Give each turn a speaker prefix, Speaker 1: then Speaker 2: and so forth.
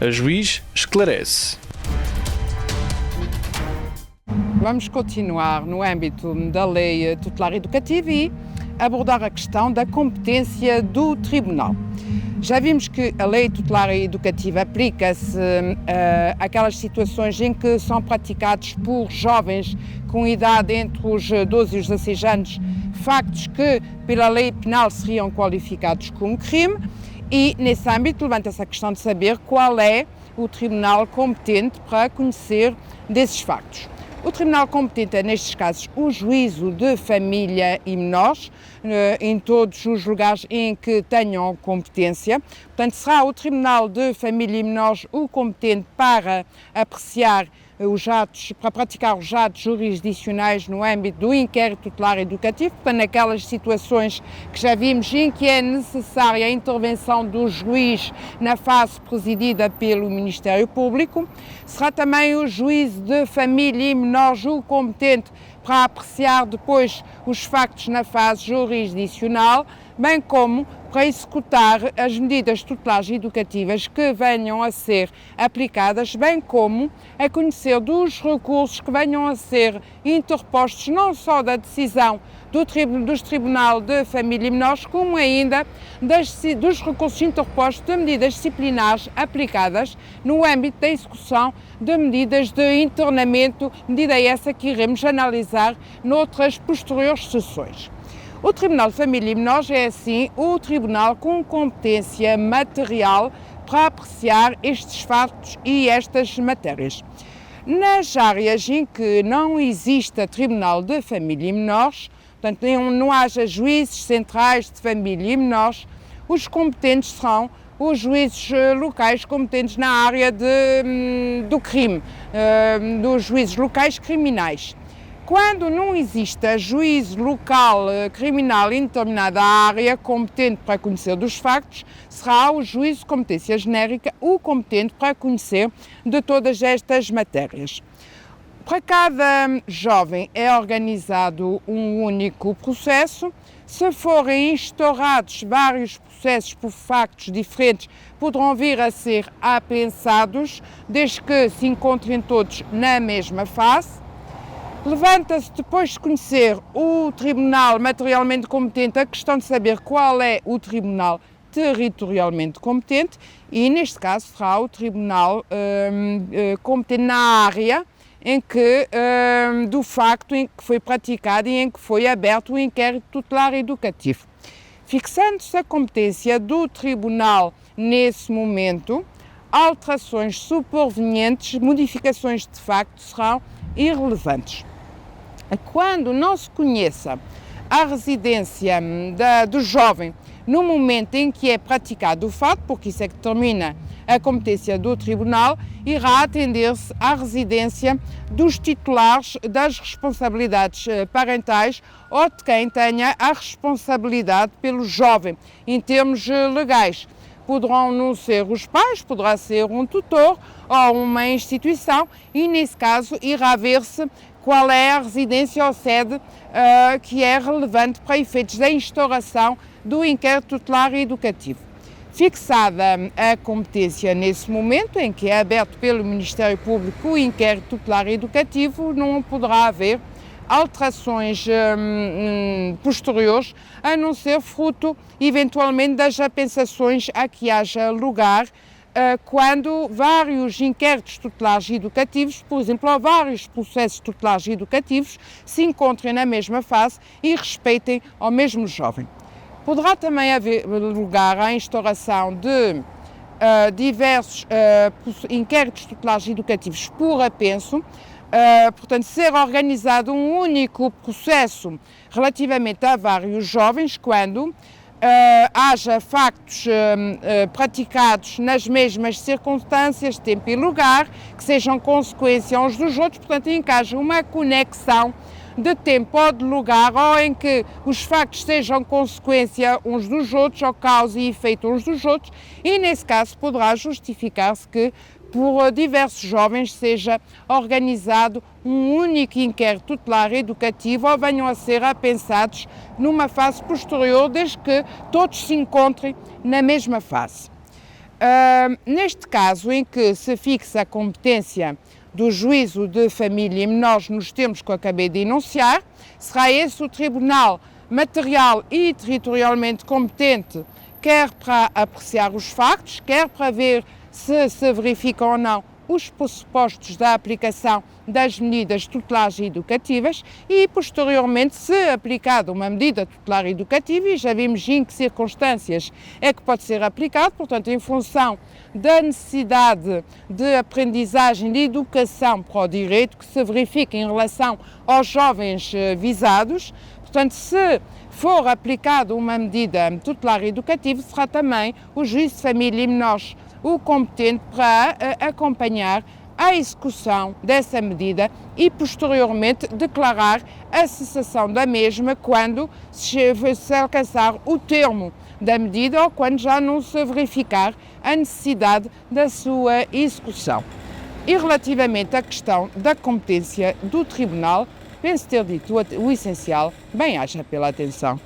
Speaker 1: A juiz esclarece.
Speaker 2: Vamos continuar no âmbito da Lei Tutelar Educativa e abordar a questão da competência do Tribunal. Já vimos que a Lei Tutelar Educativa aplica-se àquelas situações em que são praticados por jovens com idade entre os 12 e os 16 anos factos que, pela lei penal, seriam qualificados como crime e, nesse âmbito, levanta-se a questão de saber qual é o tribunal competente para conhecer desses factos. O tribunal competente é, nestes casos, o juízo de família e menores, em todos os lugares em que tenham competência. Portanto, será o tribunal de família e menores o competente para apreciar os atos, para praticar os atos jurisdicionais no âmbito do inquérito tutelar educativo, portanto, naquelas situações que já vimos em que é necessária a intervenção do juiz na fase presidida pelo Ministério Público. Será também o juízo de família e menores o competente para apreciar depois os factos na fase jurisdicional, bem como para executar as medidas tutelares educativas que venham a ser aplicadas, bem como a conhecer dos recursos que venham a ser interpostos, não só da decisão dos Tribunal de Família e Menores, como ainda dos recursos interpostos de medidas disciplinares aplicadas no âmbito da execução de medidas de internamento, medida essa que iremos analisar noutras posteriores sessões. O Tribunal de Família e Menores é, assim, o tribunal com competência material para apreciar estes factos e estas matérias. Nas áreas em que não exista Tribunal de Família e Menores, portanto, não haja juízes centrais de família e menores, os competentes serão os juízes locais competentes na área do crime, dos juízes locais criminais. Quando não exista juízo local criminal em determinada área competente para conhecer dos factos, será o juízo de competência genérica o competente para conhecer de todas estas matérias. Para cada jovem é organizado um único processo. Se forem instaurados vários processos por factos diferentes, poderão vir a ser apensados, desde que se encontrem todos na mesma fase. Levanta-se, depois de conhecer o tribunal materialmente competente, a questão de saber qual é o tribunal territorialmente competente e, neste caso, será o tribunal competente na área em que, do facto em que foi praticado e em que foi aberto o inquérito tutelar educativo. Fixando-se a competência do tribunal nesse momento, alterações supervenientes, modificações de facto serão irrelevantes. Quando não se conheça a residência do jovem no momento em que é praticado o fato, porque isso é que determina a competência do tribunal, irá atender-se à residência dos titulares das responsabilidades parentais ou de quem tenha a responsabilidade pelo jovem, em termos legais. Poderão não ser os pais, poderá ser um tutor ou uma instituição e, nesse caso, irá ver-se qual é a residência ou sede que é relevante para efeitos da instauração do inquérito tutelar educativo. Fixada a competência nesse momento em que é aberto pelo Ministério Público o inquérito tutelar educativo, não poderá haver alterações posteriores, a não ser fruto, eventualmente, das apensações a que haja lugar quando vários inquéritos tutelares educativos, por exemplo, ou vários processos tutelares educativos, se encontrem na mesma fase e respeitem ao mesmo jovem. Poderá também haver lugar à instauração de diversos inquéritos tutelares educativos por apenso, portanto, ser organizado um único processo relativamente a vários jovens, quando haja factos praticados nas mesmas circunstâncias, tempo e lugar, que sejam consequência uns dos outros, portanto, em que haja uma conexão de tempo ou de lugar, ou em que os factos sejam consequência uns dos outros, ou causa e efeito uns dos outros, e nesse caso poderá justificar-se que por diversos jovens seja organizado um único inquérito tutelar educativo ou venham a ser apensados numa fase posterior, desde que todos se encontrem na mesma fase. Neste caso em que se fixa a competência do juízo de família e menores nos termos que eu acabei de enunciar, será esse o tribunal material e territorialmente competente, quer para apreciar os factos, quer para ver se se verificam ou não os pressupostos da aplicação das medidas tutelares e educativas e, posteriormente, se aplicada uma medida tutelar educativa, e já vimos em que circunstâncias é que pode ser aplicado, portanto, em função da necessidade de aprendizagem, de educação para o direito que se verifica em relação aos jovens visados. Portanto, se for aplicada uma medida tutelar educativa, será também o juiz de família e menores o competente para acompanhar a execução dessa medida e, posteriormente, declarar a cessação da mesma quando se alcançar o termo da medida ou quando já não se verificar a necessidade da sua execução. E relativamente à questão da competência do Tribunal, penso ter dito o essencial. Bem-aja pela atenção.